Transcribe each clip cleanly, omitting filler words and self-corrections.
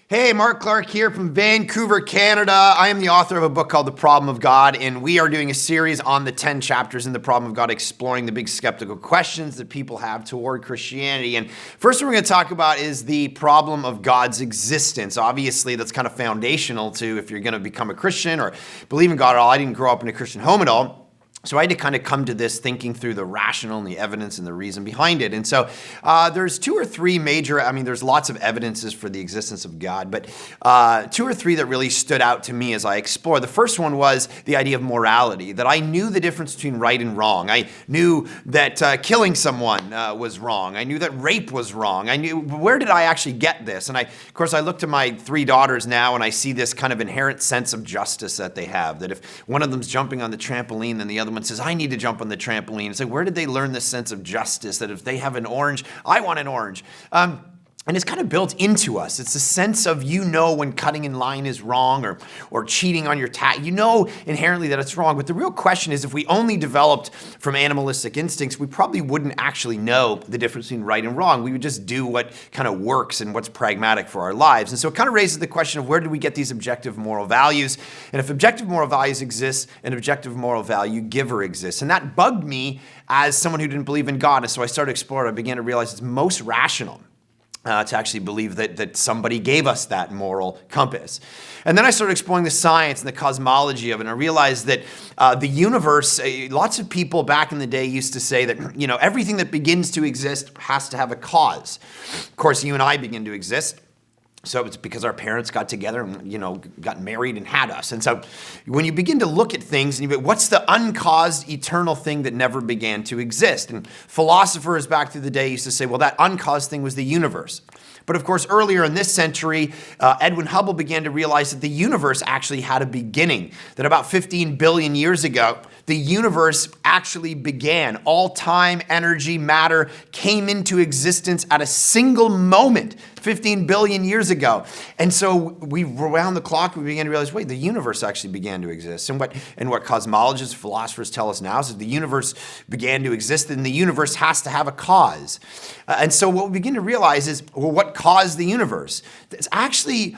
Hey, Mark Clark here from Vancouver, Canada. I am the author of a book called The Problem of God, and we are doing a series on the 10 chapters in The Problem of God, exploring the big skeptical questions that people have toward Christianity. And first one we're going to talk about is the problem of God's existence. Obviously, that's kind of foundational to if you're going to become a Christian or believe in God at all. I didn't grow up in a Christian home at all. So I had to kind of come to this thinking through the rational and the evidence and the reason behind it. And so there's two or three major, there's lots of evidences for the existence of God, but two or three that really stood out to me as I explored. The first one was the idea of morality, that I knew the difference between right and wrong. I knew that killing someone was wrong. I knew that rape was wrong. I knew, where did I actually get this? And of course, I look to my three daughters now and I see this kind of inherent sense of justice that they have, that if one of them's jumping on the trampoline, then the other one says, I need to jump on the trampoline. It's like, where did they learn this sense of justice that if they have an orange, I want an orange? And it's kind of built into us. It's a sense of, when cutting in line is wrong or cheating on your tax. You know inherently that it's wrong. But the real question is, if we only developed from animalistic instincts, we probably wouldn't actually know the difference between right and wrong. We would just do what kind of works and what's pragmatic for our lives. And so it kind of raises the question of, where did we get these objective moral values? And if objective moral values exist, an objective moral value giver exists. And that bugged me as someone who didn't believe in God. And so I started exploring. I began to realize it's most rational to actually believe that somebody gave us that moral compass. And then I started exploring the science and the cosmology of it, and I realized that the universe, lots of people back in the day used to say that, everything that begins to exist has to have a cause. Of course, you and I begin to exist. So it's because our parents got together and, got married and had us. And so when you begin to look at things, and what's the uncaused eternal thing that never began to exist? And philosophers back through the day used to say, well, that uncaused thing was the universe. But of course, earlier in this century, Edwin Hubble began to realize that the universe actually had a beginning, that about 15 billion years ago, the universe actually began. All time, energy, matter came into existence at a single moment 15 billion years ago. And so we round the clock, we began to realize, wait, the universe actually began to exist. And what cosmologists, philosophers tell us now is that the universe began to exist, and the universe has to have a cause. And so what we begin to realize is, well, what caused the universe? It's actually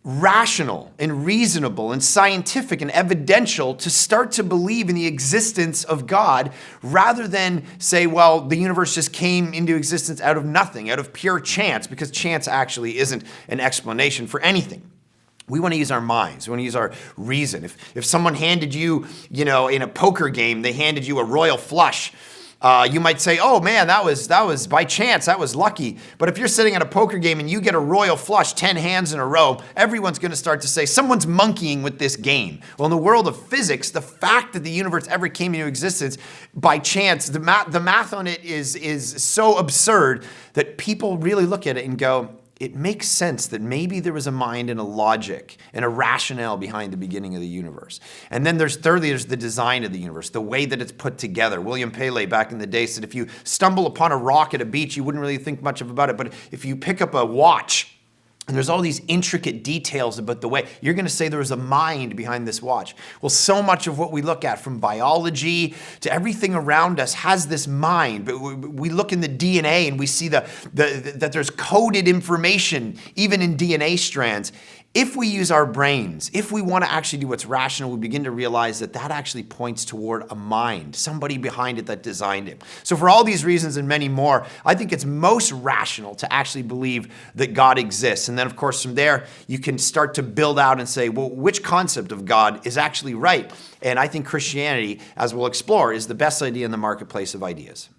rational and reasonable and scientific and evidential to start to believe in the existence of God, rather than say, well, the universe just came into existence out of nothing, out of pure chance, because chance actually isn't an explanation for anything. We want to use our minds. We want to use our reason. If someone handed you, in a poker game, they handed you a royal flush, you might say, oh man, that was by chance, that was lucky. But if you're sitting at a poker game and you get a royal flush 10 hands in a row, everyone's going to start to say, someone's monkeying with this game. Well, in the world of physics, the fact that the universe ever came into existence by chance, the math on it is so absurd that people really look at it and go, it makes sense that maybe there was a mind and a logic and a rationale behind the beginning of the universe. And then there's the design of the universe, the way that it's put together. William Paley back in the day said, if you stumble upon a rock at a beach, you wouldn't really think much about it. But if you pick up a watch, and there's all these intricate details about the way, you're going to say there was a mind behind this watch. Well, so much of what we look at, from biology to everything around us, has this mind. But we look in the DNA and we see that there's coded information, even in DNA strands. If we use our brains, if we want to actually do what's rational, we begin to realize that actually points toward a mind, somebody behind it that designed it. So for all these reasons and many more, I think it's most rational to actually believe that God exists. And then, of course, from there, you can start to build out and say, well, which concept of God is actually right? And I think Christianity, as we'll explore, is the best idea in the marketplace of ideas.